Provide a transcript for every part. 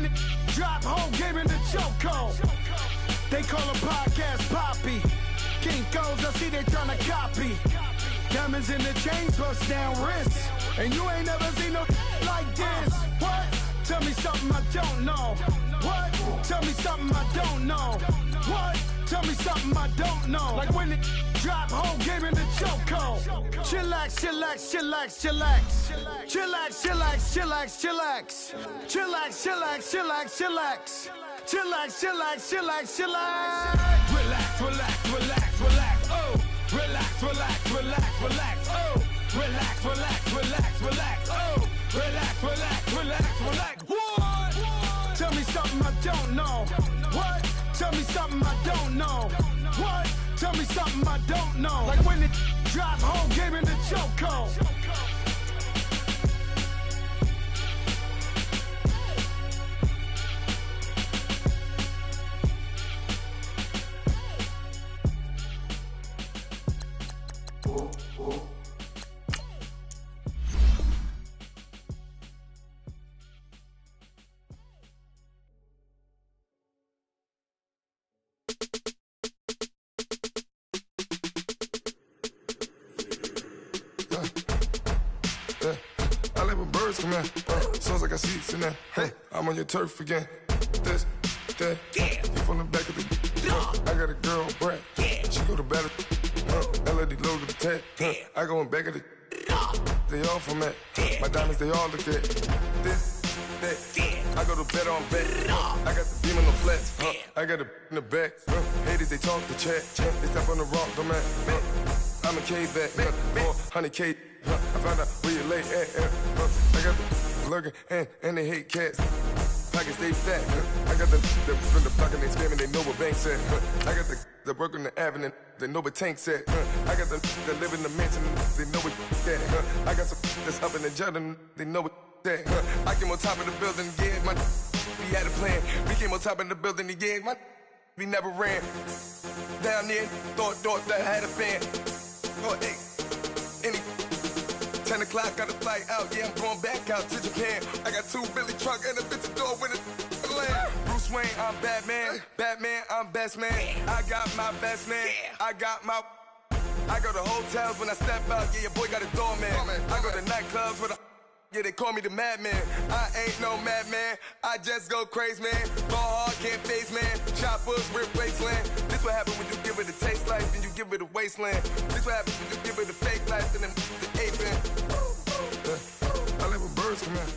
when it drop, whole game in the chokehold. They call a podcast Poppy. Kinkos, I see they tryna copy. Diamonds in the chains, bust down wrists. And you ain't never seen no like this. What? Tell me something I don't know. What? Tell me something I don't know. What? Tell me something I don't know. Like when it drop, whole game in the chokehold. Chillax, chillax, chillax, chillax. Chillax, chillax, chillax, chillax. Chillax, chillax, chillax, chillax. Chillax, chillax, chillax, chillax. Relax, relax, relax, relax. Oh, relax, relax, relax, relax. Oh, relax, relax, relax, relax. Oh, relax, relax, relax, relax. What? Tell me something I don't know. What? Tell me something I don't know. What? Tell me something I don't know. Like when it drop, whole game in the chokehold. Sounds like I see seats in there. Hey, I'm on your turf again. This, that, yeah. You from the back of the. I got a girl, Brad. Yeah. She go to battle. LED logo the tag. I go in back of the. They all from that. My diamonds, they all look at. This, that. I go to bed on bed. I got the beam on the flats. I got a in the back. Haters, they talk the chat. They step on the rock, the man. I'm a K-back. 400K. I found out where you lay at. I got the lurking and they hate cats. Pockets stay fat. I got the from the block and they scamming, they know what banks at. I got the work on the avenue, they know what tanks at. I got the live in the mansion, they know what that. I got some that's up in the Jordan, they know what that. I came on top of the building, yeah, my we had a plan. We came on top of the building, yeah, my we never ran. Down there, thought that I had a fan. Oh, hey, any 10 o'clock, got a flight out, yeah, I'm going back out to Japan. I got 2 Billy truck and a bitch door with a land. Bruce Wayne, I'm Batman. Batman, I'm best man. I got my best man. I go to hotels when I step out, yeah, your boy got a doorman. I go to nightclubs with a, yeah, they call me the madman. I ain't no madman, I just go crazy, man. Ball hard, can't face, man. Choppers, rip wasteland. This what happen when you give it a taste life and you give it a wasteland. This what happens when you give it a fake life and then the aping. I live with birds come out.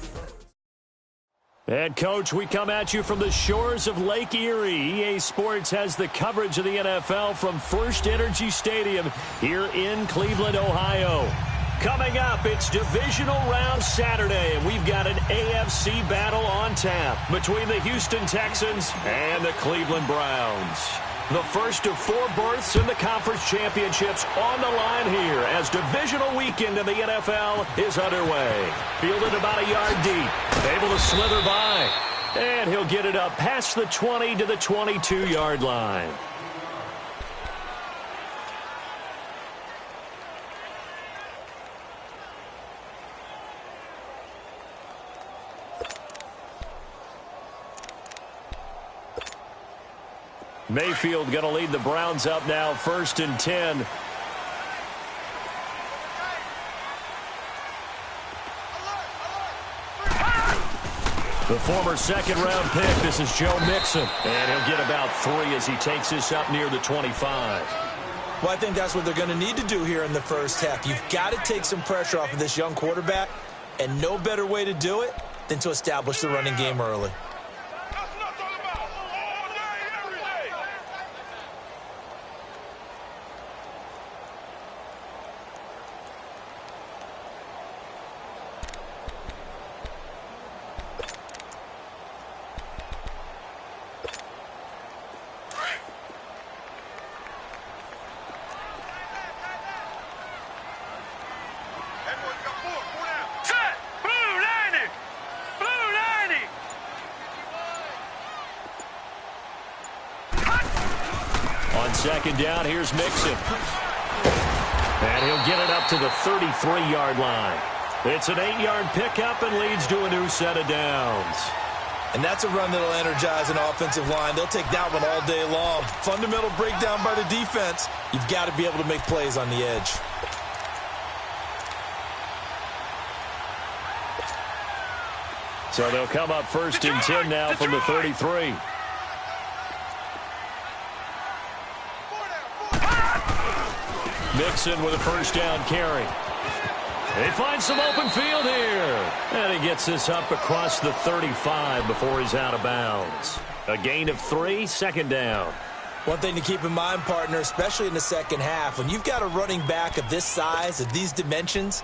And, Coach, we come at you from the shores of Lake Erie. EA Sports has the coverage of the NFL from First Energy Stadium here in Cleveland, Ohio. Coming up, it's Divisional Round Saturday, and we've got an AFC battle on tap between the Houston Texans and the Cleveland Browns. The first of 4 berths in the conference championships on the line here as divisional weekend in the NFL is underway. Fielded about a yard deep, able to slither by, and he'll get it up past the 20 to the 22-yard line. Mayfield going to lead the Browns up now, 1st and 10. The former second-round pick, this is Joe Mixon. And he'll get about 3 as he takes this up near the 25. Well, I think that's what they're going to need to do here in the first half. You've got to take some pressure off of this young quarterback, and no better way to do it than to establish the running game early. Second down, here's Mixon. And he'll get it up to the 33-yard line. It's an 8-yard pickup and leads to a new set of downs. And that's a run that'll energize an offensive line. They'll take that one all day long. Fundamental breakdown by the defense. You've got to be able to make plays on the edge. So they'll come up 1st and 10 now from the 33. Mixon with a 1st down carry. They find some open field here. And he gets this up across the 35 before he's out of bounds. A gain of 3, 2nd down. One thing to keep in mind, partner, especially in the second half, when you've got a running back of this size, of these dimensions,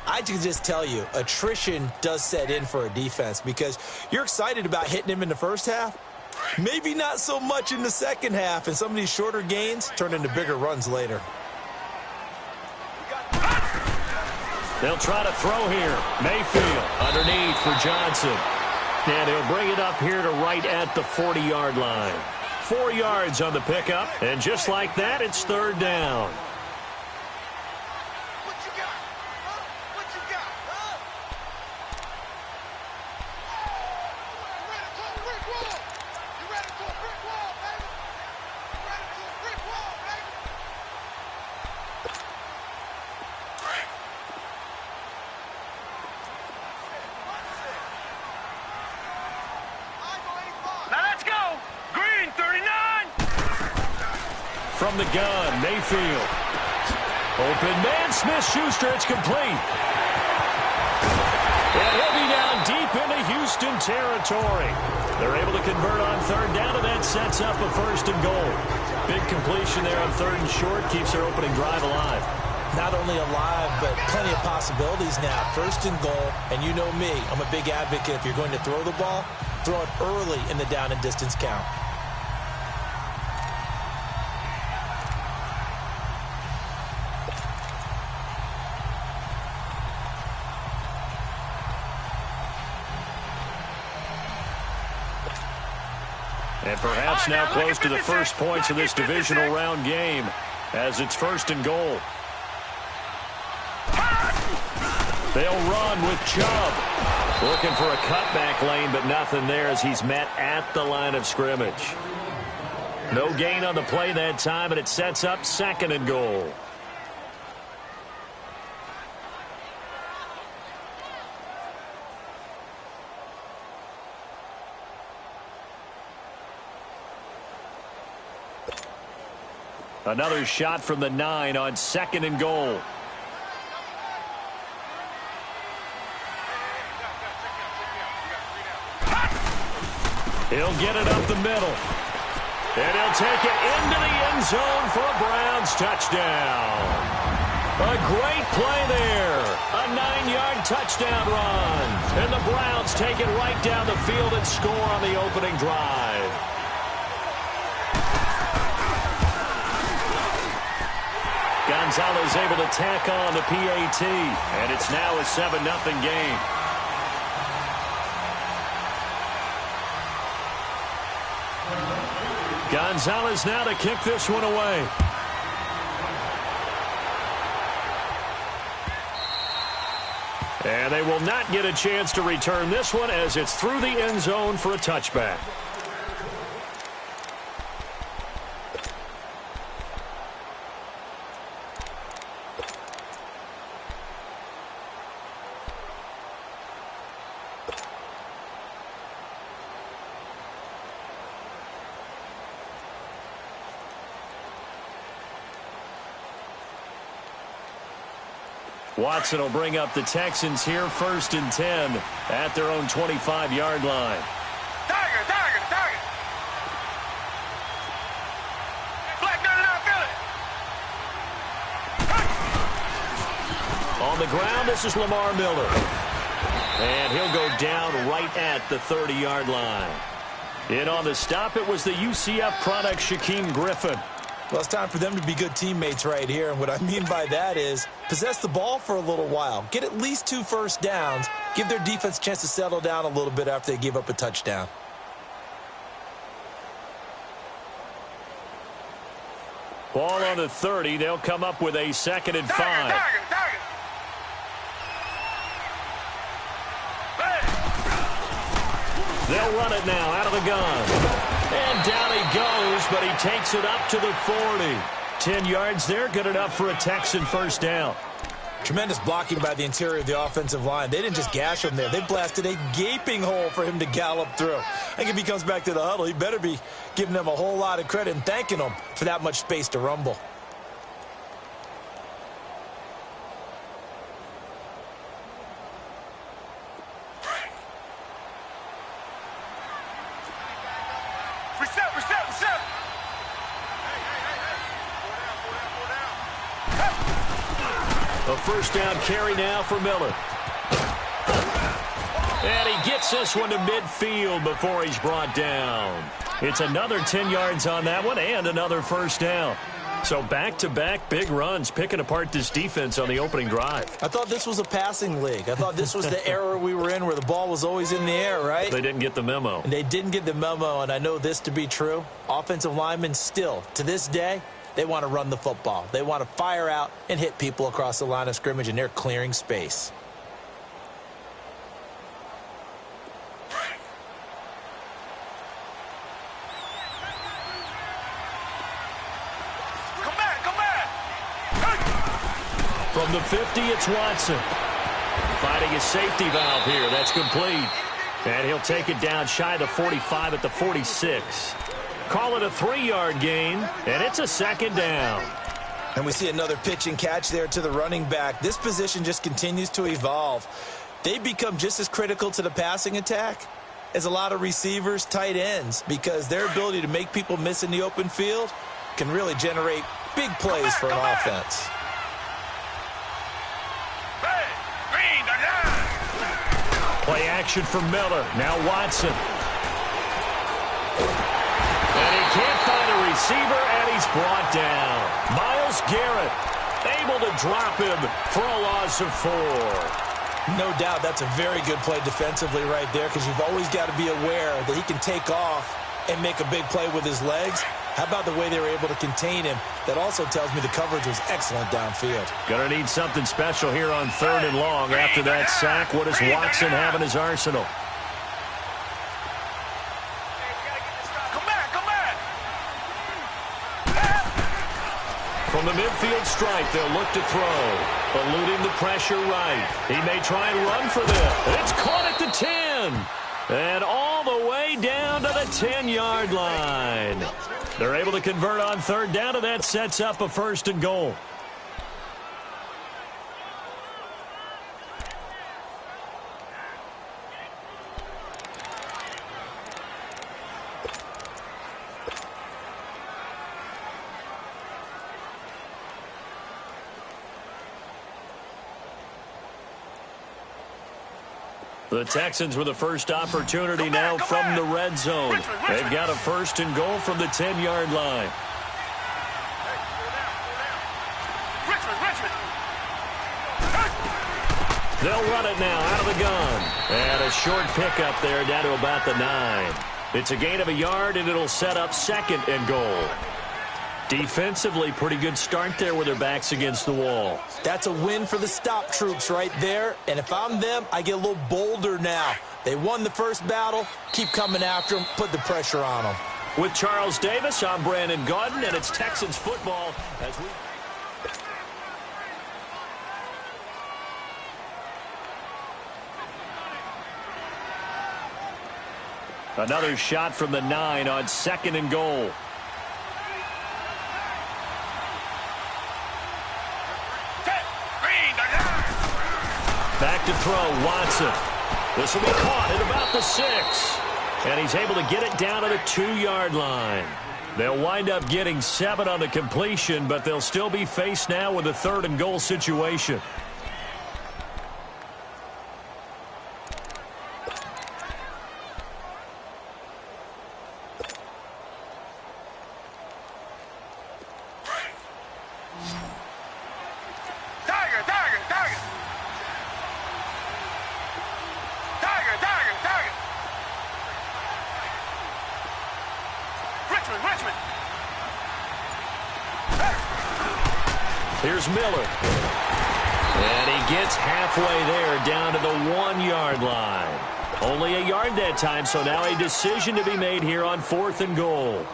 I can just tell you, attrition does set in for a defense because you're excited about hitting him in the first half. Maybe not so much in the second half, and some of these shorter gains turn into bigger runs later. They'll try to throw here. Mayfield underneath for Johnson. And he'll bring it up here to right at the 40-yard line. 4 yards on the pickup, and just like that, it's 3rd down. From the gun, Mayfield. Open man, Smith-Schuster, it's complete. And he'll be down deep into Houston territory. They're able to convert on 3rd down, and that sets up a 1st and goal. Big completion there on 3rd and short, keeps their opening drive alive. Not only alive, but plenty of possibilities now. 1st and goal, and you know me, I'm a big advocate. If you're going to throw the ball, throw it early in the down and distance count. And perhaps now close to the first points of this divisional round game as it's 1st and goal. They'll run with Chubb. Looking for a cutback lane, but nothing there as he's met at the line of scrimmage. No gain on the play that time, and it sets up 2nd and goal. Another shot from the 9 on 2nd and goal. He'll get it up the middle. And he'll take it into the end zone for a Browns touchdown. A great play there. A 9-yard touchdown run. And the Browns take it right down the field and score on the opening drive. Gonzalez able to tack on the PAT, and it's now a 7-0 game. Gonzalez now to kick this one away. And they will not get a chance to return this one as it's through the end zone for a touchback. Watson will bring up the Texans here 1st and 10 at their own 25-yard line. Tiger. Black 99, On the ground, this is Lamar Miller. And he'll go down right at the 30-yard line. In on the stop, it was the UCF product, Shaquem Griffin. Well, it's time for them to be good teammates right here. And what I mean by that is possess the ball for a little while. Get at least 2 first downs. Give their defense a chance to settle down a little bit after they give up a touchdown. Ball on the 30. They'll come up with a 2nd and 5. Tiger. They'll run it now out of the gun. And down he goes, but he takes it up to the 40. 10 yards there, good enough for a Texan first down. Tremendous blocking by the interior of the offensive line. They didn't just gash him there. They blasted a gaping hole for him to gallop through. I think if he comes back to the huddle, he better be giving them a whole lot of credit and thanking them for that much space to rumble. A first down carry now for Miller. And he gets this one to midfield before he's brought down. It's another 10 yards on that one and another first down. So back-to-back big runs, picking apart this defense on the opening drive. I thought this was a passing league. I thought this was the era we were in where the ball was always in the air, right? They didn't get the memo. They didn't get the memo, and I know this to be true. Offensive linemen still, to this day, they want to run the football. They want to fire out and hit people across the line of scrimmage, and they're clearing space. From the 50, it's Watson. Fighting a safety valve here. That's complete. And he'll take it down shy of the 45 at the 46. Call it a 3-yard gain, and it's a second down. And we see another pitch and catch there to the running back. This position just continues to evolve. They become just as critical to the passing attack as a lot of receivers, tight ends, because their ability to make people miss in the open field can really generate big plays for an offense. Play action for Miller. Now Watson. And he can't find a receiver, and he's brought down. Myles Garrett able to drop him for a loss of 4. No doubt that's a very good play defensively right there, because you've always got to be aware that he can take off and make a big play with his legs. How about the way they were able to contain him? That also tells me the coverage was excellent downfield. Gonna need something special here on 3rd and long. After that sack, what does Watson have in his arsenal? From the midfield stripe, they'll look to throw. Eluding the pressure right. He may try and run for this. It's caught at the 10. And all the way down to the 10-yard line. They're able to convert on 3rd down, and that sets up a 1st and goal. The Texans with the first opportunity now from the red zone. They've got a 1st and goal from the 10-yard line. They'll run it now out of the gun. And a short pickup there down to about the 9. It's a gain of a yard, and it'll set up 2nd and goal. Defensively, pretty good start there with their backs against the wall. That's a win for the stop troops right there. And if I'm them, I get a little bolder now. They won the first battle. Keep coming after them. Put the pressure on them. With Charles Davis, I'm Brandon Gaudin, and it's Texans football as we... Another shot from the 9 on 2nd and goal. Back to throw, Watson. This will be caught at about the 6. And he's able to get it down to the 2-yard line. They'll wind up getting 7 on the completion, but they'll still be faced now with a 3rd and goal situation. Here's Miller. And he gets halfway there down to the 1-yard line. Only a yard that time, so now a decision to be made here on 4th and goal.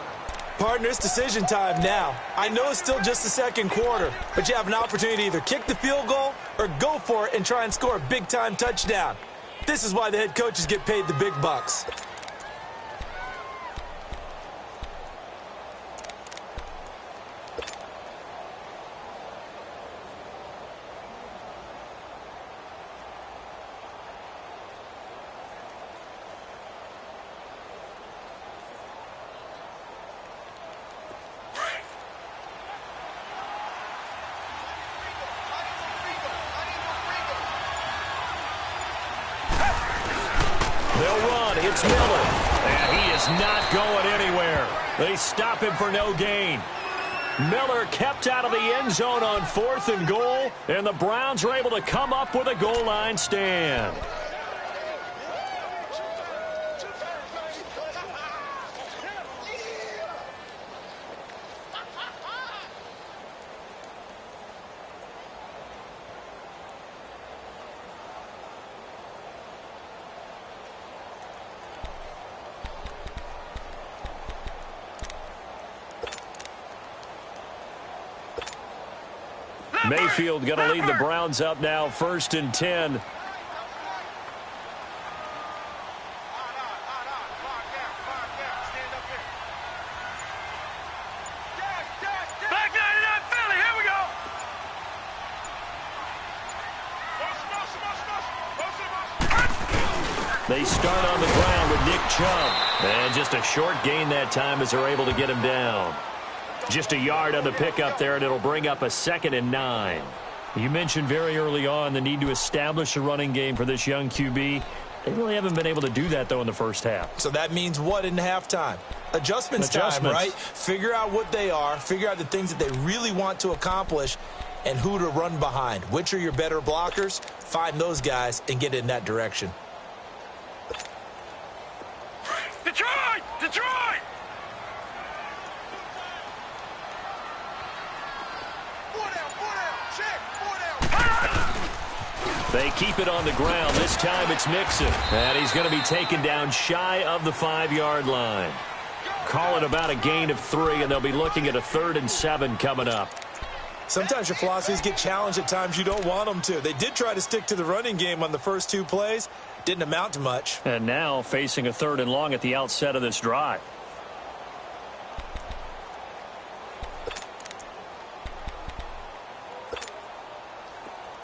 Partner, it's decision time now. I know it's still just the second quarter, but you have an opportunity to either kick the field goal or go for it and try and score a big-time touchdown. This is why the head coaches get paid the big bucks. They'll run. It's Miller. And he is not going anywhere. They stop him for no gain. Miller kept out of the end zone on 4th and goal, and the Browns are able to come up with a goal line stand. Mayfield going to lead the Browns up now, 1st and 10. They start on the ground with Nick Chubb. And just a short gain that time as they're able to get him down. Just a yard on the pickup there, and it'll bring up a 2nd and 9. You mentioned very early on the need to establish a running game for this young QB. They really haven't been able to do that, though, in the first half. So that means what in halftime? Adjustments time, right? Figure out what they are, figure out the things that they really want to accomplish, and who to run behind. Which are your better blockers? Find those guys and get in that direction. Detroit! Detroit! They keep it on the ground. This time it's Mixon. And he's going to be taken down shy of the 5-yard line. Call it about a gain of 3, and they'll be looking at a 3rd and 7 coming up. Sometimes your philosophies get challenged at times you don't want them to. They did try to stick to the running game on the first 2 plays. Didn't amount to much. And now facing a 3rd and long at the outset of this drive.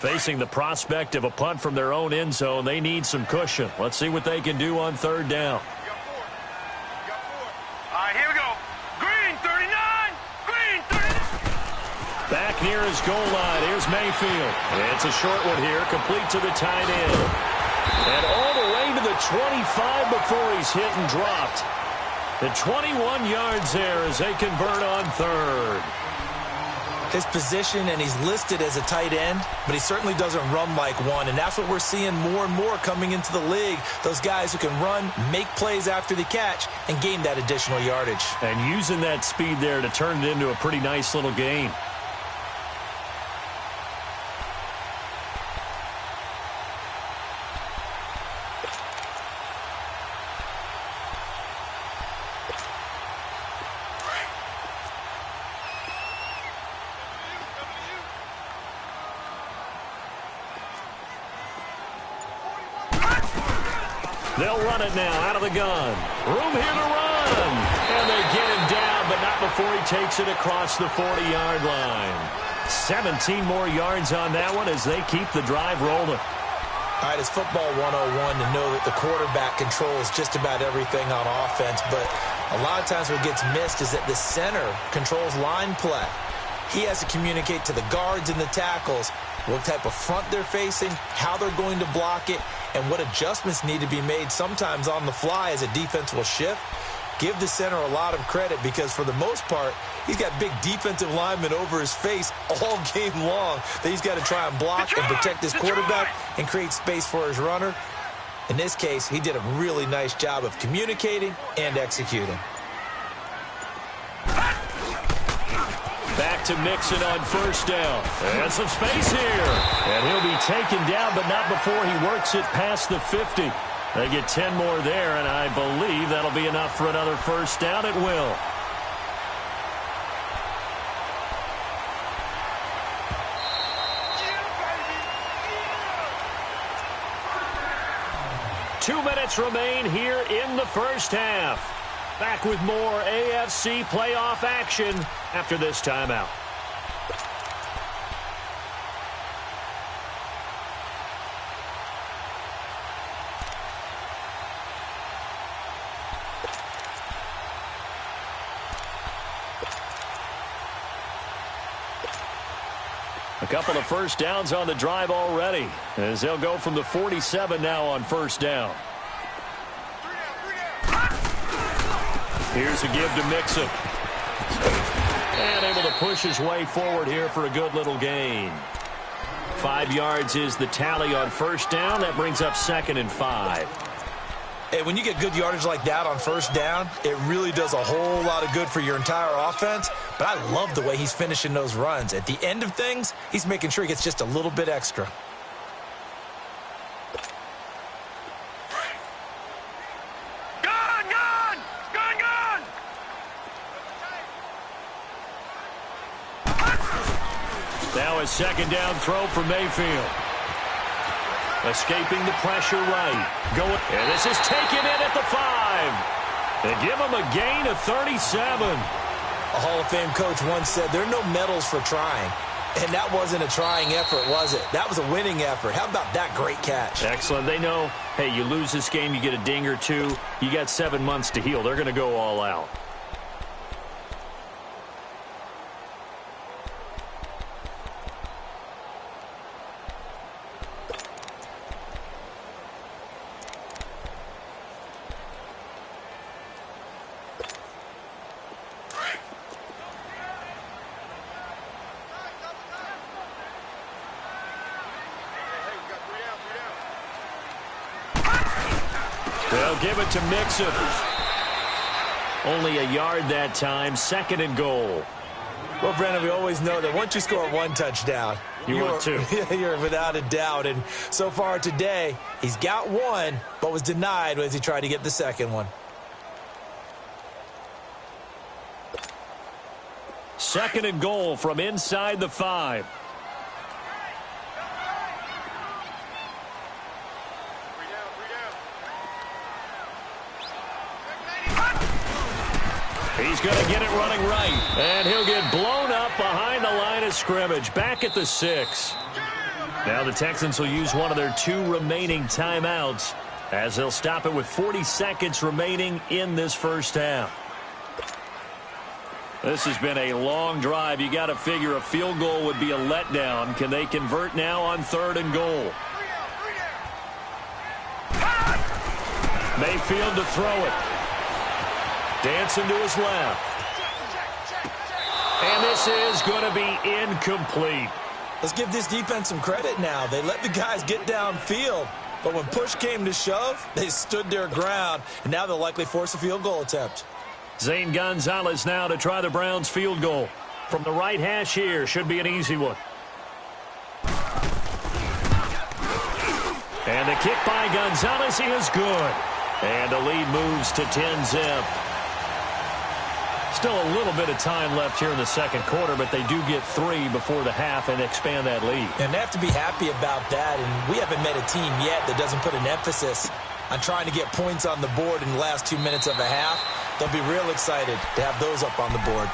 Facing the prospect of a punt from their own end zone, they need some cushion. Let's see what they can do on 3rd down. All right, here we go. Green, 39. Green, 39. Back near his goal line. Here's Mayfield. It's a short one here, complete to the tight end. And all the way to the 25 before he's hit and dropped. The 21 yards there as they convert on 3rd. His position, and he's listed as a tight end, but he certainly doesn't run like one, and that's what we're seeing more and more coming into the league. Those guys who can run, make plays after the catch, and gain that additional yardage. And using that speed there to turn it into a pretty nice little gain. They'll run it now out of the gun. Room here to run. And they get him down, but not before he takes it across the 40-yard line. 17 more yards on that one as they keep the drive rolling. All right, it's football 101 to know that the quarterback controls just about everything on offense, but a lot of times what gets missed is that the center controls line play. He has to communicate to the guards and the tackles what type of front they're facing, how they're going to block it, and what adjustments need to be made sometimes on the fly as a defense will shift. Give the center a lot of credit because for the most part, he's got big defensive linemen over his face all game long that he's got to try and block and protect his quarterback and create space for his runner. In this case, he did a really nice job of communicating and executing. Back to Mixon on 1st down. And some space here. And he'll be taken down, but not before he works it past the 50. They get 10 more there, and I believe that'll be enough for another first down. It will. Yeah, 2 minutes remain here in the first half. Back with more AFC playoff action after this timeout. A couple of first downs on the drive already, as they'll go from the 47 now on first down. Here's a give to Mixon. And able to push his way forward here for a good little gain. 5 yards is the tally on first down. That brings up 2nd and 5. Hey, when you get good yardage like that on first down, it really does a whole lot of good for your entire offense. But I love the way he's finishing those runs. At the end of things, he's making sure he gets just a little bit extra. Now a second down throw for Mayfield. Escaping the pressure right. And this is taken in at the 5. They give him a gain of 37. A Hall of Fame coach once said, there are no medals for trying. And that wasn't a trying effort, was it? That was a winning effort. How about that great catch? Excellent. They know, hey, you lose this game, you get a ding or two. You got 7 months to heal. They're going to go all out. They'll give it to Mixon. Only a yard that time, 2nd and goal. Well, Brandon, we always know that once you score 1 touchdown, you're 2. You're without a doubt. And so far today, he's got 1, but was denied as he tried to get the 2nd one. 2nd and goal from inside the 5. He's going to get it running right. And he'll get blown up behind the line of scrimmage. Back at the 6. Now the Texans will use one of their 2 remaining timeouts as they'll stop it with 40 seconds remaining in this first half. This has been a long drive. You got to figure a field goal would be a letdown. Can they convert now on 3rd and goal? Mayfield to throw it. Dancing to his left. And this is going to be incomplete. Let's give this defense some credit now. They let the guys get downfield, but when push came to shove, they stood their ground, and now they'll likely force a field goal attempt. Zane Gonzalez now to try the Browns field goal. From the right hash here, should be an easy one. And the kick by Gonzalez is good. And the lead moves to 10-zip. Still a little bit of time left here in the 2nd quarter, but they do get 3 before the half and expand that lead. And they have to be happy about that, and we haven't met a team yet that doesn't put an emphasis on trying to get points on the board in the last 2 minutes of a half. They'll be real excited to have those up on the board.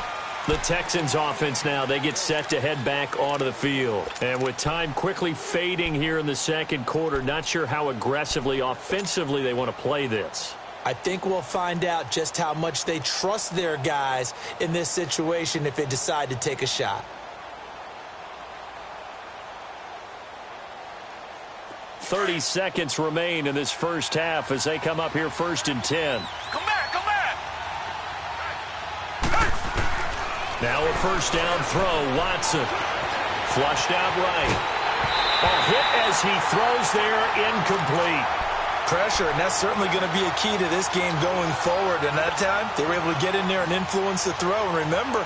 The Texans offense now, they get set to head back onto the field. And with time quickly fading here in the 2nd quarter, not sure how aggressively, offensively they want to play this. I think we'll find out just how much they trust their guys in this situation if they decide to take a shot. 30 seconds remain in this first half as they come up here 1st and 10. Come back, come back. Now a first down throw, Watson. Flushed out right. A hit as he throws there, incomplete. Pressure, and that's certainly going to be a key to this game going forward. And that time, they were able to get in there and influence the throw. And remember,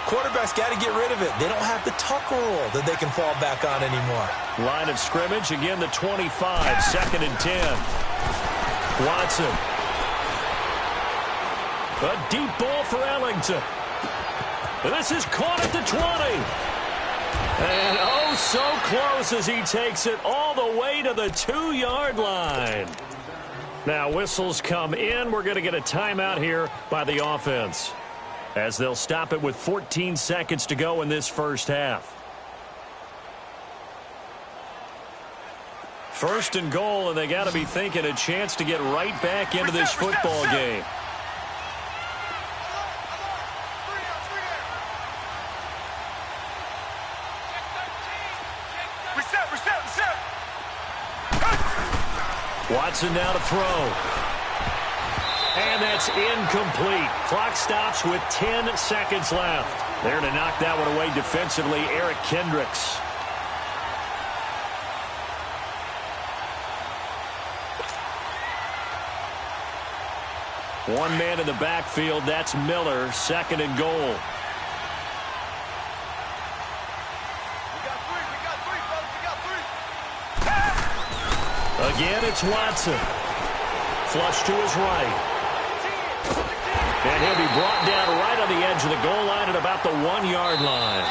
quarterbacks got to get rid of it. They don't have the tuck rule that they can fall back on anymore. Line of scrimmage, again the 25, 2nd and 10. Watson. A deep ball for Ellington. This is caught at the 20. And oh, so close as he takes it all the way to the 2-yard line. Now whistles come in. We're going to get a timeout here by the offense, as they'll stop it with 14 seconds to go in this first half. First and goal, and they got to be thinking a chance to get right back into this football game. Watson now to throw. And that's incomplete. Clock stops with 10 seconds left. There to knock that one away defensively, Eric Kendricks. One man in the backfield, that's Miller, second and goal. Again, it's Watson. Flush to his right. And he'll be brought down right on the edge of the goal line at about the 1-yard line.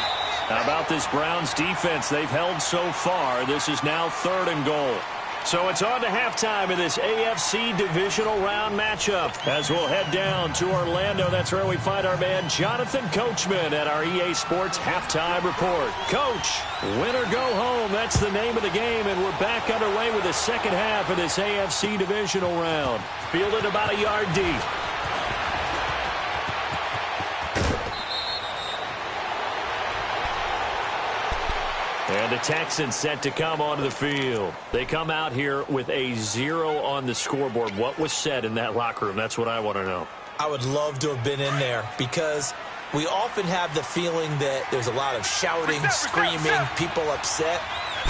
How about this Browns defense? They've held so far. This is now third and goal. So it's on to halftime in this AFC divisional round matchup, as we'll head down to Orlando. That's where we find our man Jonathan Coachman at our EA Sports Halftime Report. Coach, win or go home, that's the name of the game, and we're back underway with the second half of this AFC divisional round. Fielded about a yard deep. And the Texans set to come onto the field. They come out here with a 0 on the scoreboard. What was said in that locker room? That's what I want to know. I would love to have been in there, because we often have the feeling that there's a lot of shouting, screaming, people upset.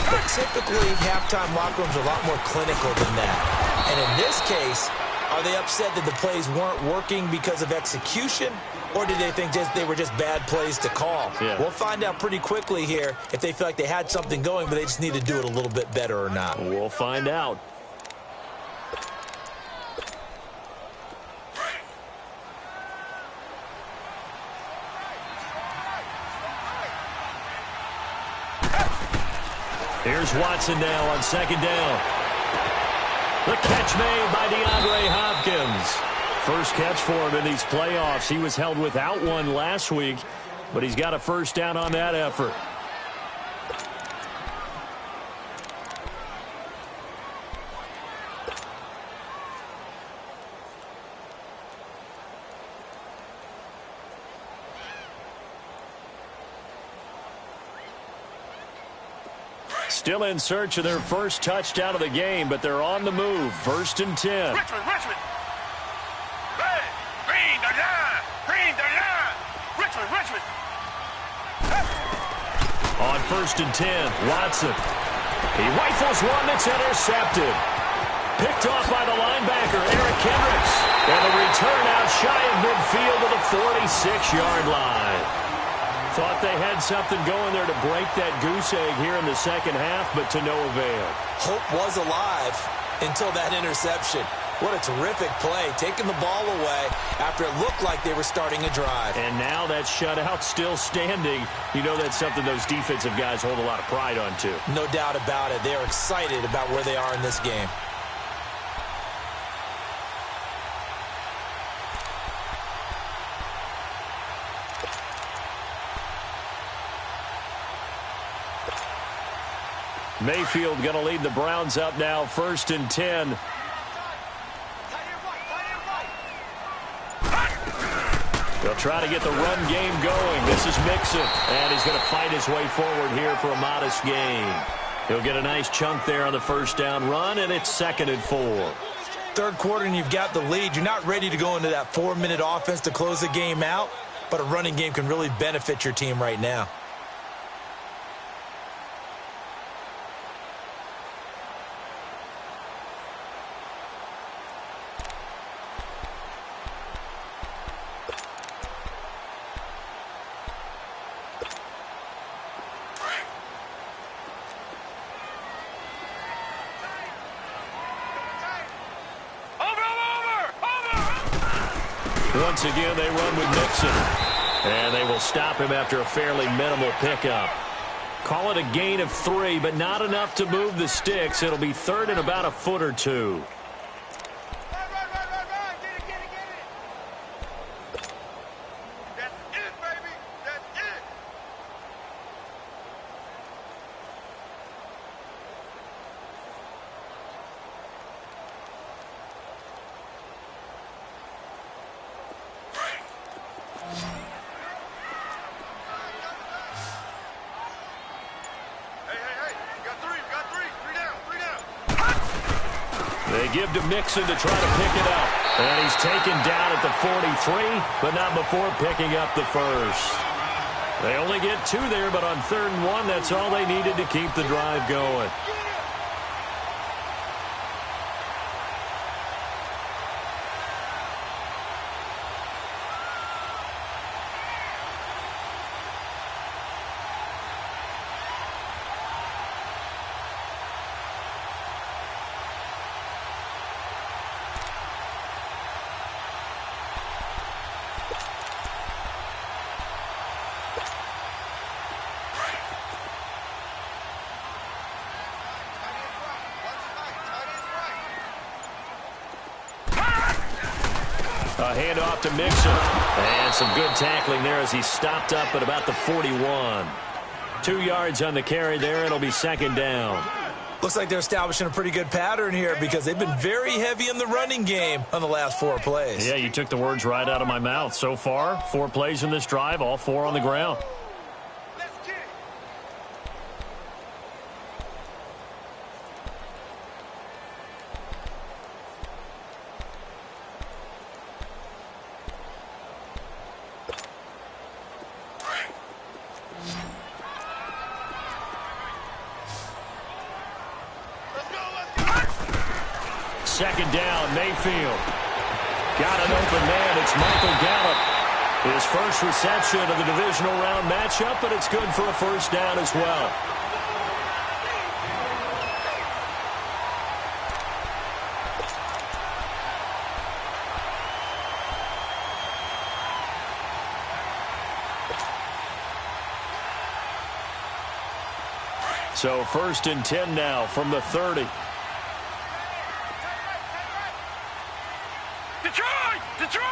But typically, halftime locker rooms are a lot more clinical than that. And in this case, are they upset that the plays weren't working because of execution? Or did they think they were just bad plays to call? Yeah. We'll find out pretty quickly here if they feel like they had something going, but they just need to do it a little bit better or not. We'll find out. Here's Watson now on second down. The catch made by DeAndre Hopkins. First catch for him in these playoffs. He was held without one last week, but he's got a first down on that effort. Still in search of their first touchdown of the game, but they're on the move. First and 10. Richmond. Hey, green the line. Richmond. On first and 10, Watson. He rifles one that's intercepted. Picked off by the linebacker, Eric Kendricks. And the return out shy of midfield to the 46-yard line. Thought they had something going there to break that goose egg here in the second half, but to no avail. Hope was alive until that interception. What a terrific play, taking the ball away after it looked like they were starting a drive. And now that shutout still standing. You know that's something those defensive guys hold a lot of pride on, too. No doubt about it. They're excited about where they are in this game. Mayfield going to lead the Browns up now, first and 10. They'll try to get the run game going. This is Mixon, and he's going to fight his way forward here for a modest gain. He'll get a nice chunk there on the first down run, and it's second and 4. Third quarter, and you've got the lead. You're not ready to go into that 4-minute offense to close the game out, but a running game can really benefit your team right now. once again they run with Mixon. And they will stop him after a fairly minimal pickup. Call it a gain of 3, but not enough to move the sticks. It'll be third and about a foot or two. They give to Mixon to try to pick it up. And he's taken down at the 43, but not before picking up the first. They only get 2 there, but on 3rd and 1, that's all they needed to keep the drive going. A handoff to Mixon. And some good tackling there as he stopped up at about the 41. 2 yards on the carry there. It'll be 2nd down. Looks like they're establishing a pretty good pattern here because they've been very heavy in the running game on the last 4 plays. Yeah, you took the words right out of my mouth. So far, 4 plays in this drive, all 4 on the ground. Second down, Mayfield. Got an open man. It's Michael Gallup. His first reception of the divisional round matchup, but it's good for a first down as well. So 1st and 10 now from the 30. Detroit!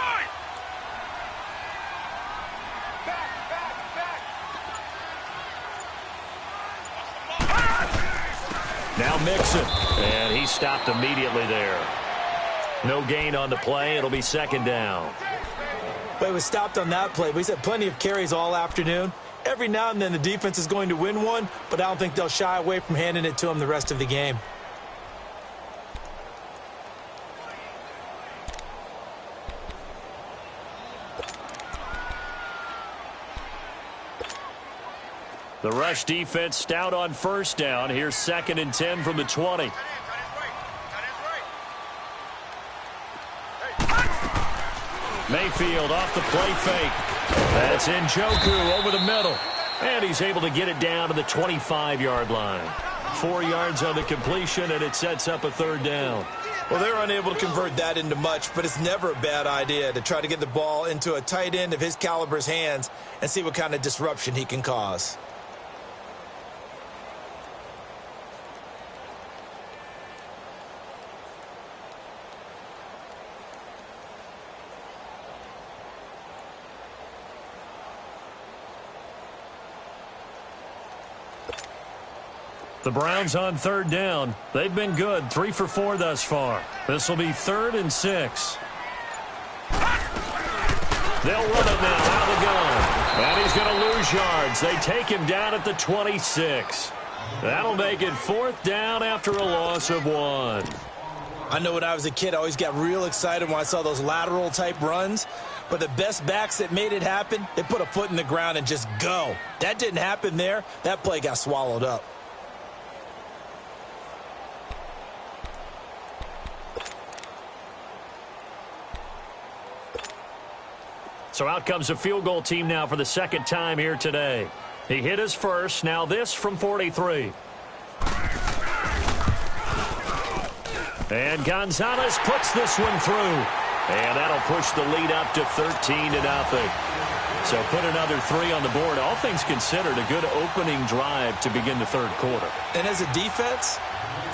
Now Mixon, and he stopped immediately there. No gain on the play. It'll be 2nd down. But it was stopped on that play. But he's had plenty of carries all afternoon. Every now and then the defense is going to win one, but I don't think they'll shy away from handing it to him the rest of the game. The rush defense stout on 1st down. Here's 2nd and 10 from the 20. Mayfield off the play fake. That's Njoku over the middle. And he's able to get it down to the 25-yard line. 4 yards on the completion, and it sets up a 3rd down. Well, they're unable to convert that into much, but it's never a bad idea to try to get the ball into a tight end of his caliber's hands and see what kind of disruption he can cause. The Browns on 3rd down. They've been good, 3 for 4 thus far. This will be 3rd and 6. They'll run it now out of the gun. And he's going to lose yards. They take him down at the 26. That'll make it 4th down after a loss of 1. I know when I was a kid, I always got real excited when I saw those lateral-type runs. But the best backs that made it happen, they put a foot in the ground and just go. That didn't happen there. That play got swallowed up. So out comes a field goal team now for the 2nd time here today. He hit his first. Now this from 43. And Gonzalez puts this one through. And that'll push the lead up to 13-0. So put another 3 on the board. All things considered, a good opening drive to begin the third quarter. And as a defense,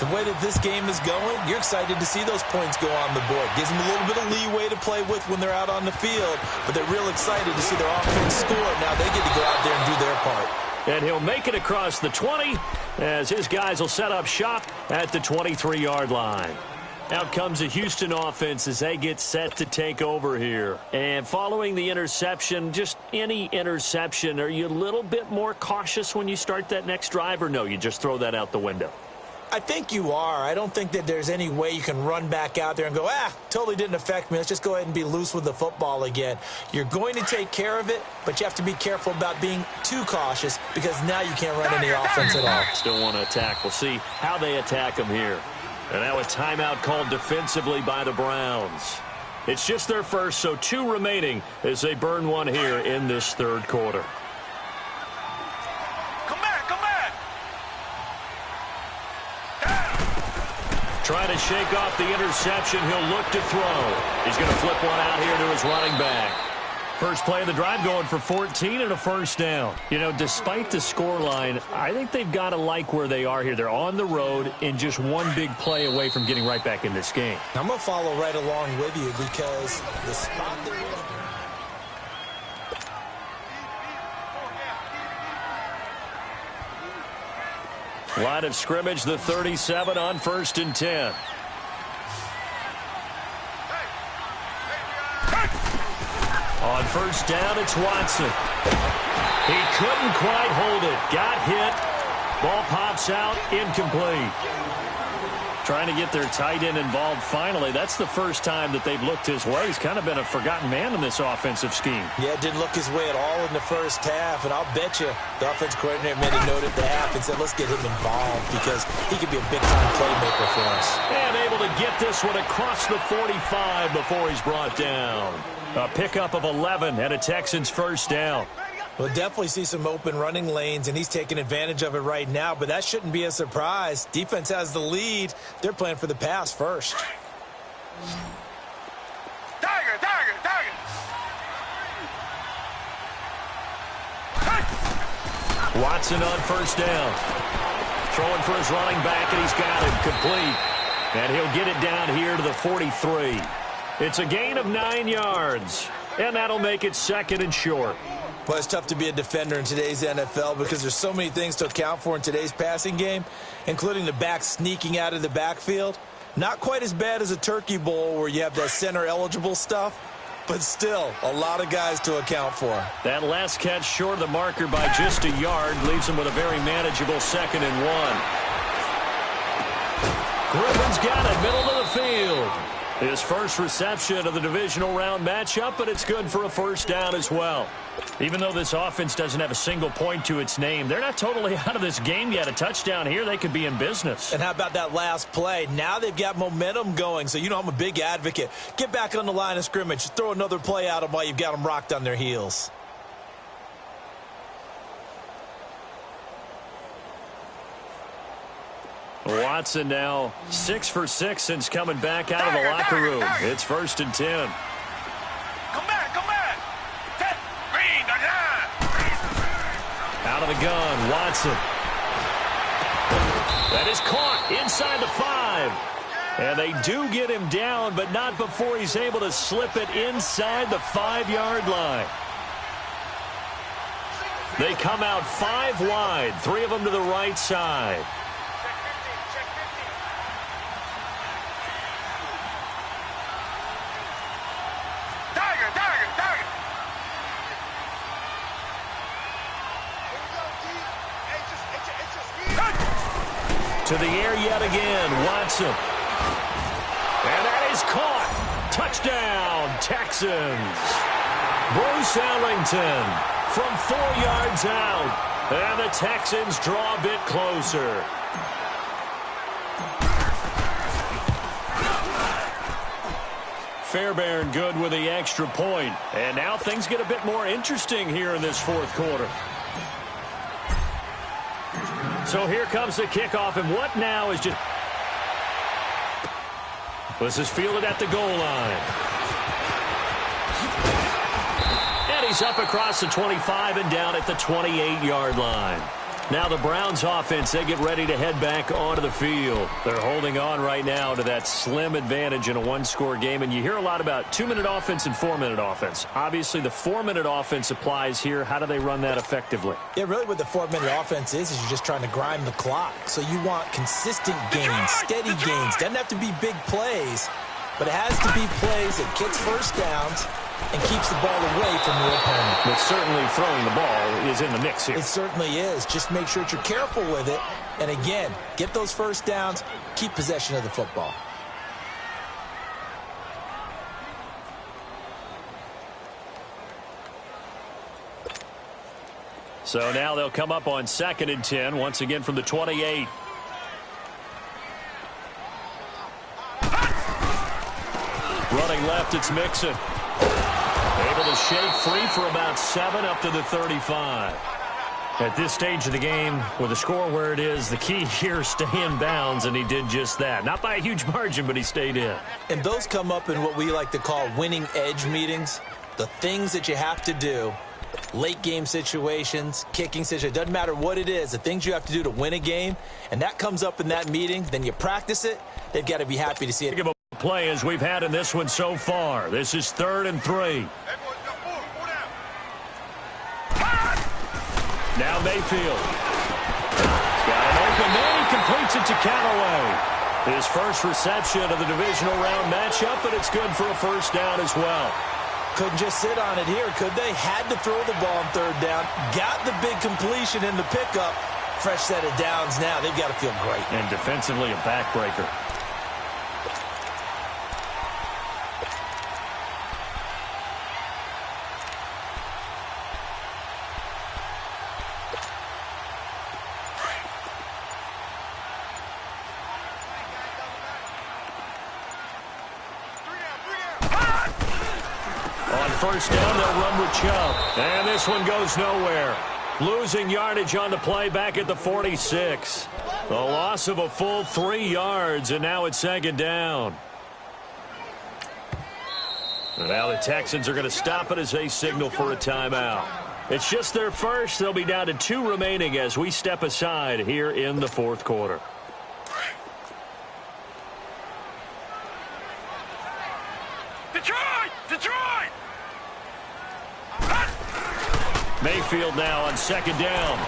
the way that this game is going, you're excited to see those points go on the board. Gives them a little bit of leeway to play with when they're out on the field, but they're real excited to see their offense score. Now they get to go out there and do their part. And he'll make it across the 20 as his guys will set up shop at the 23-yard line. Out comes the Houston offense as they get set to take over here. And following the interception, just any interception, are you a little bit more cautious when you start that next drive, or no, you just throw that out the window? I think you are. I don't think that there's any way you can run back out there and go, totally didn't affect me. Let's just go ahead and be loose with the football again. You're going to take care of it, but you have to be careful about being too cautious because now you can't run any offense at all. Still want to attack. We'll see how they attack them here. And now a timeout called defensively by the Browns. It's just their first, so 2 remaining as they burn one here in this third quarter. Come back. Trying to shake off the interception. He'll look to throw. He's going to flip one out here to his running back. First play of the drive going for 14 and a first down. You know, despite the scoreline, I think they've got to like where they are here. They're on the road and just one big play away from getting right back in this game. I'm going to follow right along with you because the spot they're in. Line of scrimmage, the 37 on 1st and 10. On first down, it's Watson. He couldn't quite hold it. Got hit. Ball pops out, incomplete. Trying to get their tight end involved finally. That's the first time that they've looked his way. He's kind of been a forgotten man in this offensive scheme. Yeah, it didn't look his way at all in the first half, and I'll bet you the offense coordinator made a note at the half and said, let's get him involved because he could be a big-time playmaker for us. And able to get this one across the 45 before he's brought down. A pickup of 11 and a Texans first down. We'll definitely see some open running lanes, and he's taking advantage of it right now, but that shouldn't be a surprise. Defense has the lead. They're playing for the pass first. Tiger. Watson on first down. Throwing for his running back, and he's got it complete. And he'll get it down here to the 43. It's a gain of 9 yards, and that'll make it 2nd and short. Well, it's tough to be a defender in today's NFL because there's so many things to account for in today's passing game, including the back sneaking out of the backfield. Not quite as bad as a turkey bowl where you have that center-eligible stuff, but still a lot of guys to account for. That last catch short of the marker by just a yard leaves him with a very manageable 2nd and 1. Griffin's got it, middle of the field. His first reception of the divisional round matchup, but it's good for a first down as well. Even though this offense doesn't have a single point to its name, they're not totally out of this game yet. A touchdown here, they could be in business. And how about that last play? Now they've got momentum going, so you know I'm a big advocate. Get back on the line of scrimmage. Throw another play at them while you've got them rocked on their heels. Watson now 6 for 6 since coming back out of the locker room. It's 1st and 10. Come back. Green, out of the gun, Watson. That is caught inside the 5. And they do get him down, but not before he's able to slip it inside the 5-yard line. They come out 5 wide, 3 of them to the right side. To the air yet again, Watson. And that is caught. Touchdown, Texans. Bruce Ellington from 4 yards out. And the Texans draw a bit closer. Fairbairn good with the extra point. And now things get a bit more interesting here in this fourth quarter. So here comes the kickoff, and what now is just... This is fielded at the goal line. He's up across the 25 and down at the 28-yard line. Now the Browns offense, they get ready to head back onto the field. They're holding on right now to that slim advantage in a one-score game. And you hear a lot about 2-minute offense and 4-minute offense. Obviously, the 4-minute offense applies here. How do they run that effectively? Yeah, really what the 4-minute offense is you're just trying to grind the clock. So you want consistent gains, steady gains. Doesn't have to be big plays, but it has to be plays that gets first downs and keeps the ball away from your opponent. But certainly throwing the ball is in the mix here. It certainly is. Just make sure that you're careful with it. And again, get those first downs, keep possession of the football. So now they'll come up on 2nd and 10, once again from the 28. Running left, it's Mixon. Able to shake free for about 7 up to the 35. At this stage of the game, with the score where it is, the key here is stay in bounds, and he did just that. Not by a huge margin, but he stayed in. And those come up in what we like to call winning edge meetings. The things that you have to do, late game situations, kicking situations, doesn't matter what it is, the things you have to do to win a game, and that comes up in that meeting, then you practice it, they've got to be happy to see it. Play as we've had in this one so far. This is 3rd and 3. Now Mayfield. He's got an open man. He completes it to Callaway. His first reception of the divisional round matchup, but it's good for a first down as well. Couldn't just sit on it here, could they? Had to throw the ball on 3rd down. Got the big completion in the pickup. Fresh set of downs now. They've got to feel great. And defensively a backbreaker. First down, they'll run with Chubb. And this one goes nowhere. Losing yardage on the play back at the 46. The loss of a full 3 yards, and now it's 2nd down. And now the Texans are going to stop it as they signal for a timeout. It's just their first. They'll be down to 2 remaining as we step aside here in the 4th quarter. Detroit! Mayfield now on 2nd down.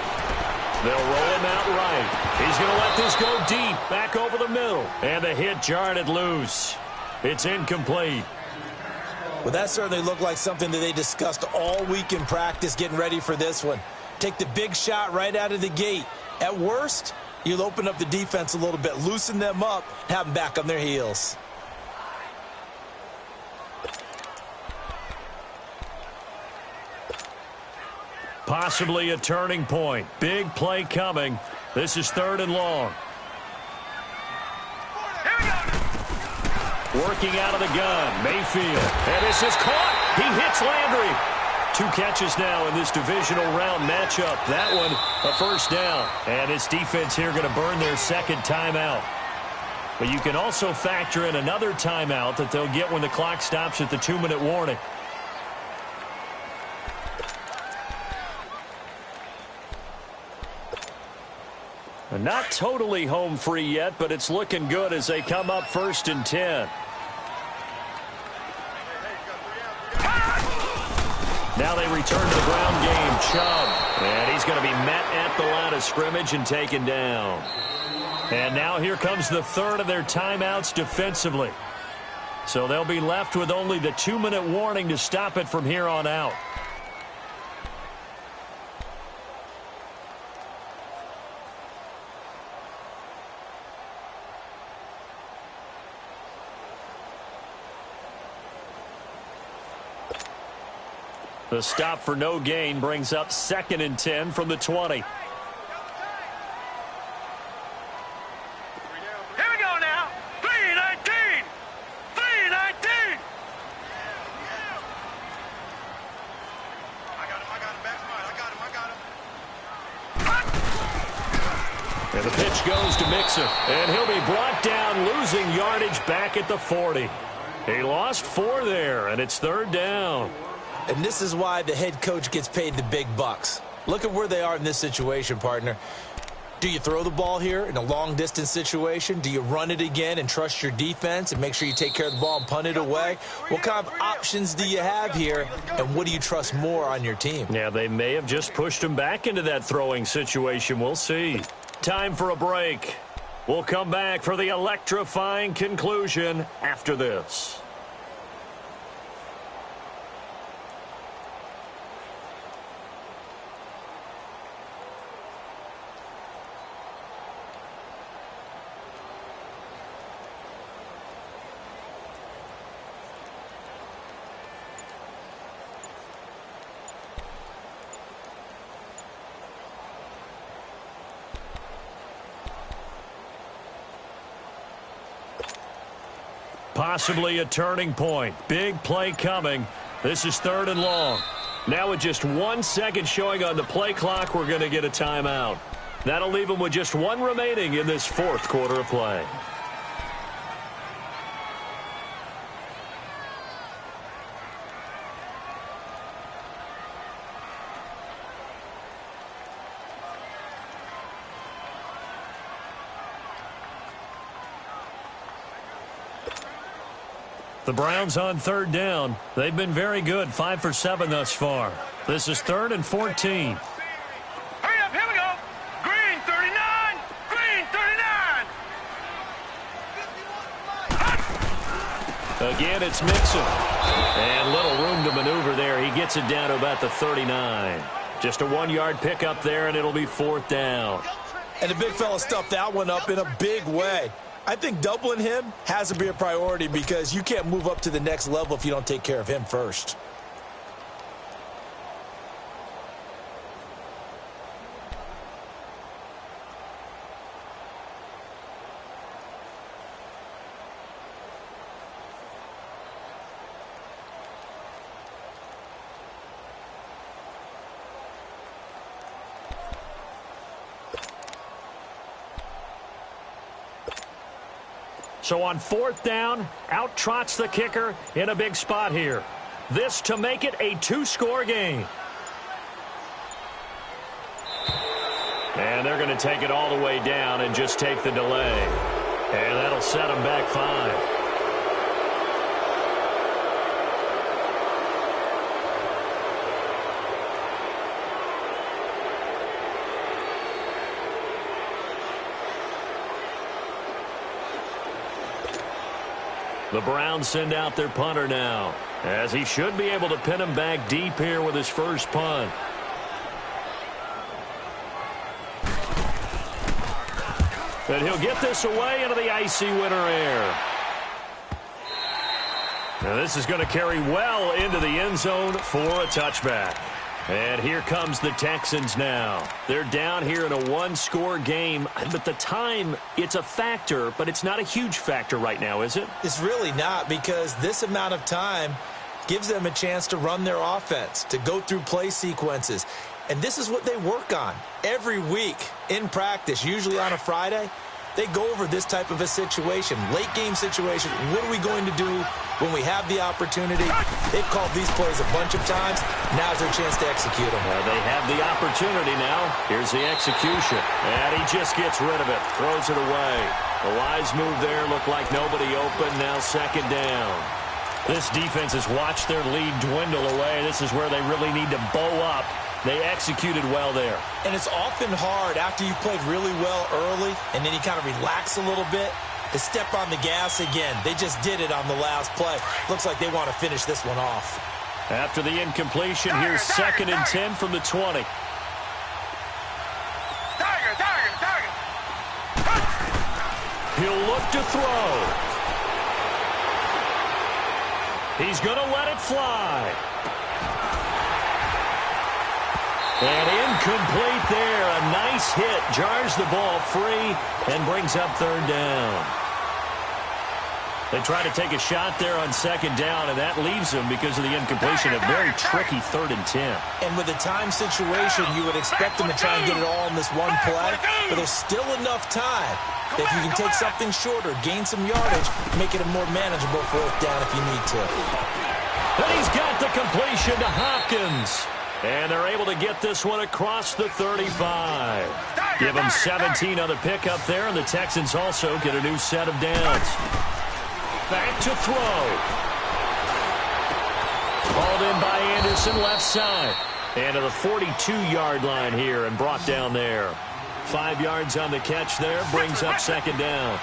They'll roll him out right. He's going to let this go deep, back over the middle. And the hit jarred it loose. It's incomplete. Well, that certainly looked like something that they discussed all week in practice getting ready for this one. Take the big shot right out of the gate. At worst, you'll open up the defense a little bit, loosen them up, have them back on their heels. Possibly a turning point. Big play coming. This is 3rd and long. Working out of the gun. Mayfield. And this is caught. He hits Landry. 2 catches now in this divisional round matchup. That one, a first down. And this defense here going to burn their 2nd timeout. But you can also factor in another timeout that they'll get when the clock stops at the 2-minute warning. Not totally home free yet, but it's looking good as they come up 1st and 10. Now they return to the ground game. Chubb. And he's going to be met at the line of scrimmage and taken down. And now here comes the 3rd of their timeouts defensively. So they'll be left with only the 2-minute warning to stop it from here on out. The stop for no gain brings up 2nd and 10 from the 20. Here we go now. 3-19. 3-19. I got him. And the pitch goes to Mixon. And he'll be brought down, losing yardage back at the 40. He lost 4 there, and it's 3rd down. And this is why the head coach gets paid the big bucks. Look at where they are in this situation, partner. Do you throw the ball here in a long-distance situation? Do you run it again and trust your defense and make sure you take care of the ball and punt it away? What kind of options do you have here, and what do you trust more on your team? Yeah, they may have just pushed him back into that throwing situation. We'll see. Time for a break. We'll come back for the electrifying conclusion after this. Possibly a turning point. Big play coming. This is 3rd and long. Now with just 1 second showing on the play clock, we're going to get a timeout. That'll leave them with just 1 remaining in this 4th quarter of play. The Browns on 3rd down. They've been very good, 5 for 7 thus far. This is 3rd and 14. Hurry up, here we go. Green 39, green 39. Again, it's Mixon. And little room to maneuver there. He gets it down to about the 39. Just a 1-yard pickup there, and it'll be 4th down. And the big fella stuffed that one up in a big way. I think doubling him has to be a priority because you can't move up to the next level if you don't take care of him first. So on 4th down, out trots the kicker in a big spot here. This to make it a 2-score game. And they're going to take it all the way down and just take the delay. And that'll set them back 5. The Browns send out their punter now, as he should be able to pin him back deep here with his first punt. And he'll get this away into the icy winter air. Now this is going to carry well into the end zone for a touchback. And here comes the Texans now. They're down here in a 1-score game, but the time, it's a factor, but it's not a huge factor right now, is it? It's really not, because this amount of time gives them a chance to run their offense, to go through play sequences. And this is what they work on every week in practice, usually on a Friday. They go over this type of a situation, late-game situation. What are we going to do when we have the opportunity? They've called these plays a bunch of times. Now's their chance to execute them. Well, they have the opportunity now. Here's the execution. And he just gets rid of it, throws it away. The wise move there, looked like nobody open. Now 2nd down. This defense has watched their lead dwindle away. This is where they really need to bow up. They executed well there. And it's often hard after you've played really well early and then you kind of relax a little bit to step on the gas again. They just did it on the last play. Looks like they want to finish this one off. After the incompletion, here's 2nd and 10 from the 20. He'll look to throw. He's going to let it fly. And incomplete there. A nice hit. Jars the ball free and brings up 3rd down. They try to take a shot there on 2nd down, and that leaves them because of the incompletion. A very tricky 3rd and 10. And with a time situation, you would expect them to try and get it all in this one play, but there's still enough time that if you can take something shorter, gain some yardage, make it a more manageable 4th down if you need to. And he's got the completion to Hopkins. And they're able to get this one across the 35. Give them 17 on the pickup there, and the Texans also get a new set of downs. Back to throw. Hauled in by Anderson, left side. And to the 42-yard line here and brought down there. 5 yards on the catch there, brings up second down.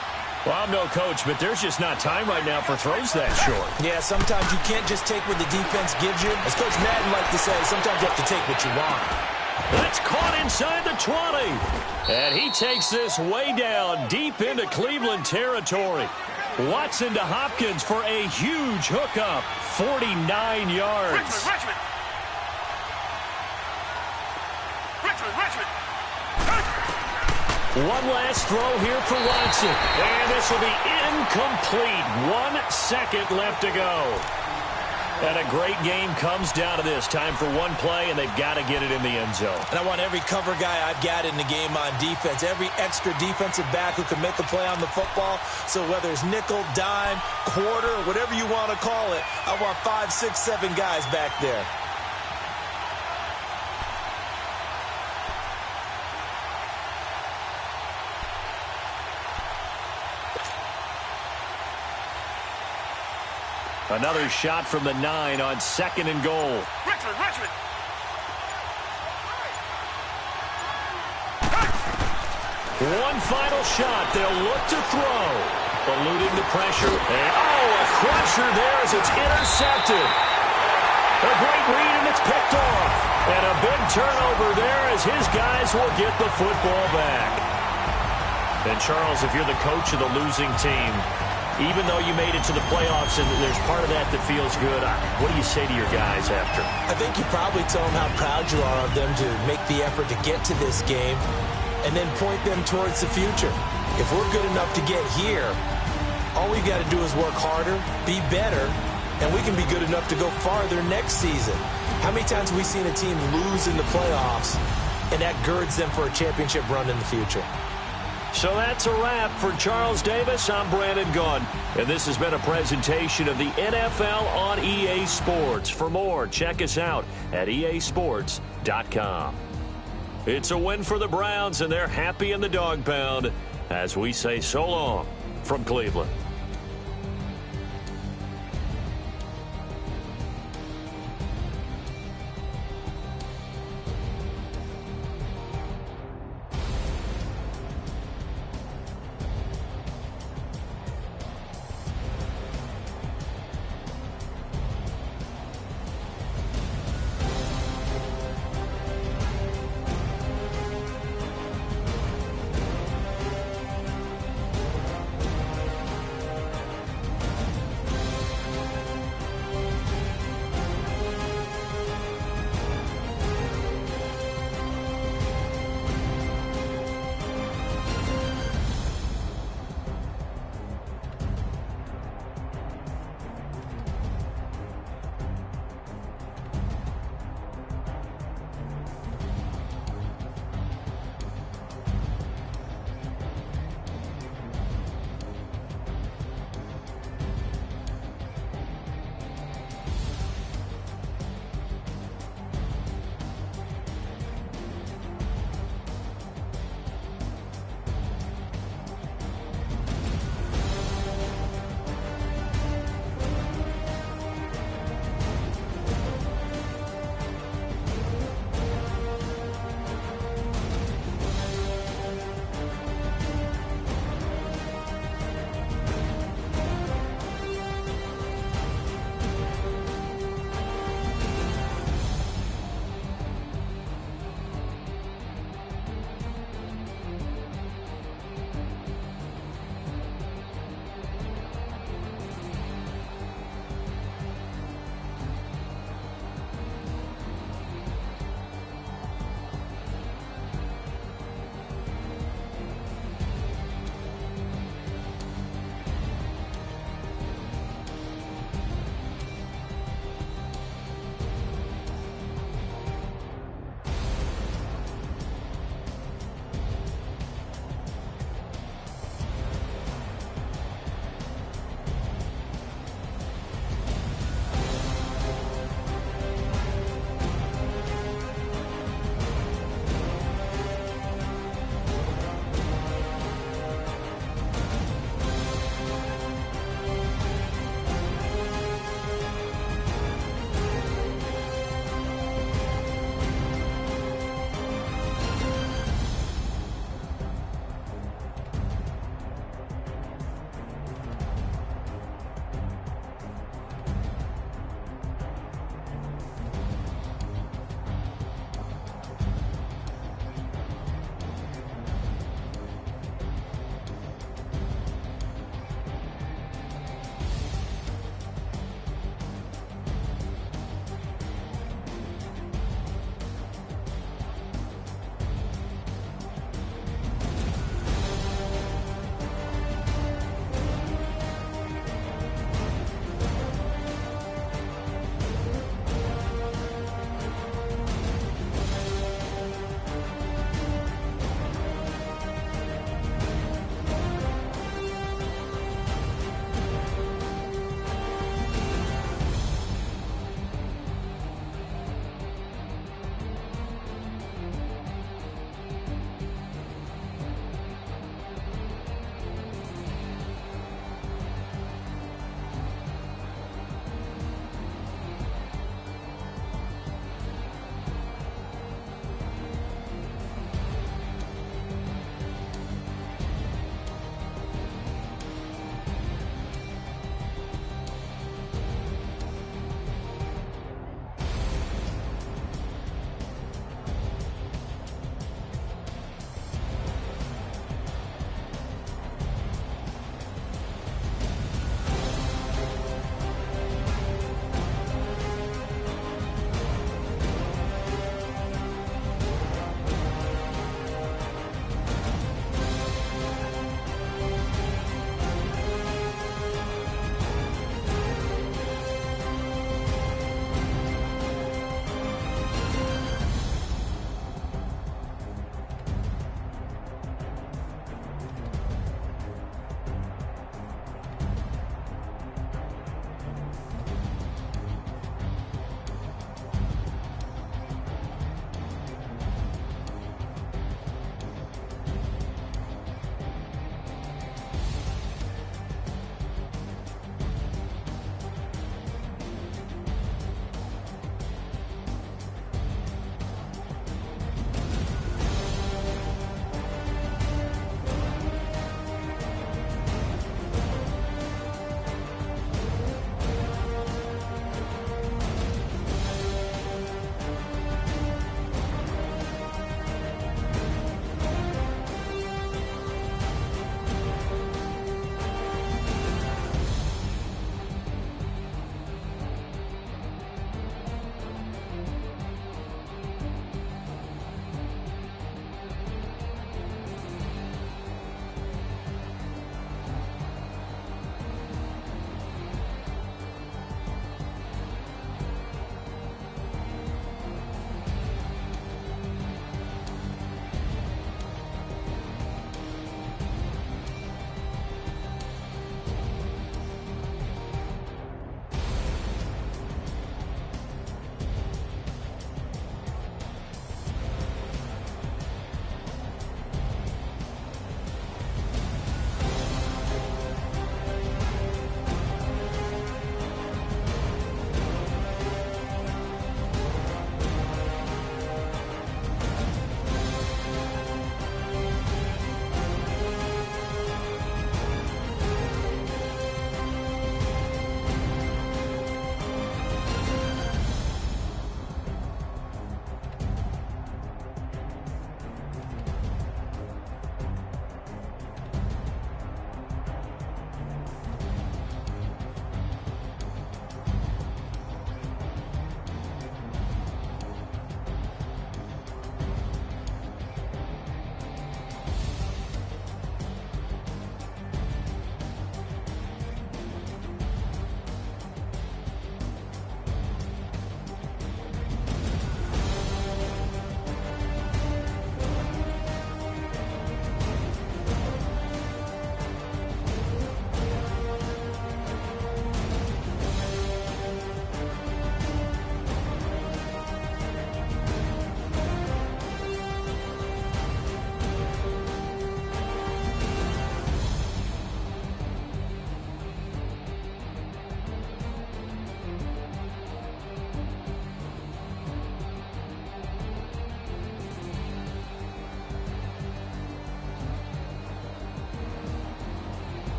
Well, I'm no coach, but there's just not time right now for throws that short. Yeah, sometimes you can't just take what the defense gives you. As Coach Madden likes to say, sometimes you have to take what you want. That's caught inside the 20. And he takes this way down deep into Cleveland territory. Watson to Hopkins for a huge hookup. 49 yards. Richmond. One last throw here for Watson. And this will be incomplete. 1 second left to go. And a great game comes down to this. Time for one play, and they've got to get it in the end zone. And I want every cover guy I've got in the game on defense, every extra defensive back who can make a play on the football. So whether it's nickel, dime, quarter, whatever you want to call it, I want 5, 6, 7 guys back there. Another shot from the 9 on 2nd and goal. Richmond. One final shot. They'll look to throw. Eluding the pressure. And, a crusher there as it's intercepted. A great read, and it's picked off. And a big turnover there as his guys will get the football back. And, Charles, if you're the coach of the losing team, even though you made it to the playoffs and there's part of that feels good, what do you say to your guys after? I think you probably tell them how proud you are of them to make the effort to get to this game and then point them towards the future. If we're good enough to get here, all we got to do is work harder, be better, and we can be good enough to go farther next season. How many times have we seen a team lose in the playoffs, and that girds them for a championship run in the future? So that's a wrap for Charles Davis. I'm Brandon Gunn, and this has been a presentation of the NFL on EA Sports. For more, check us out at easports.com. It's a win for the Browns, and they're happy in the dog pound as we say so long from Cleveland.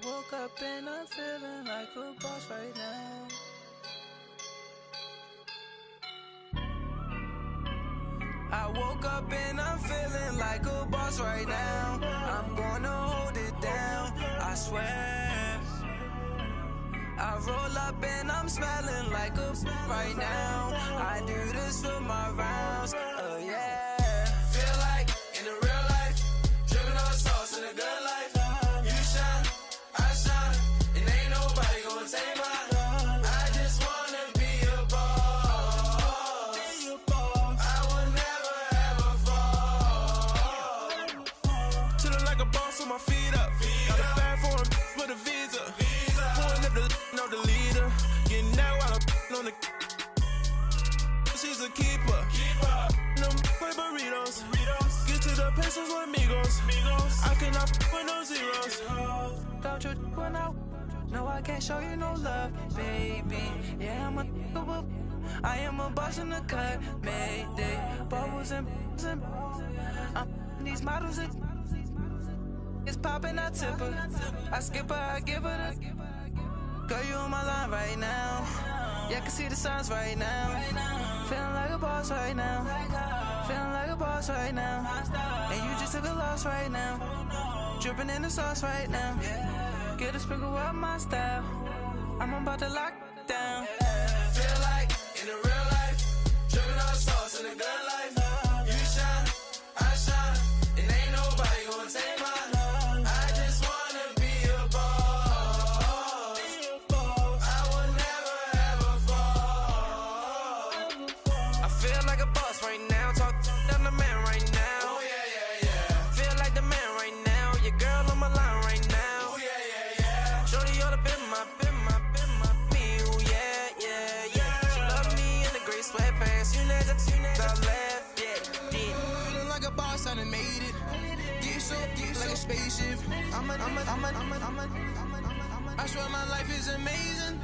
woke up and I'm feeling like a boss right now. I woke up and I'm feeling like a boss right now. I'm gonna hold it down, I swear. I roll up and I'm smelling like a right now. I do this for my rounds, oh yeah. Feel like in the real life, dripping on sauce in the good life. You shine, I shine, and ain't nobody gonna take mine. I just wanna be a boss. I will never ever fall. Chillin' like a boss with my feet up. Got a bag for him with a visa. Pulling up the leader. Getting that while I'm on the. She's a keeper. No play burritos. Get to the pesos with amigos. I cannot with no zeros. Don't you run out? No, I can't show you no love, baby. Yeah, I am a boss in the cut, mayday. Bubbles and these models are. It's poppin', I tip her. I skip her, I give her the. Girl, you on my line right now. Yeah, I can see the signs right now. Feeling like a boss right now. Feeling like a boss right now. And you just took a loss right now. Dripping in the sauce right now. Get a sprinkle up my style. I'm about to lock down. Feel like in the real life, dripping on sauce in the good life. You shine, I shine, and ain't nobody gonna take mine. I just wanna be a boss. I will never ever fall. I feel like a boss right now. Talk down the man right now. Oh yeah. Feel like the man right now. Your girl on my line right now. Oh yeah. Shorty oughta been my me. Ooh, yeah. She love me in the gray sweatpants. You never left, yeah. Feeling like a boss, I done made it. Get so like a spaceship. I swear my life is amazing.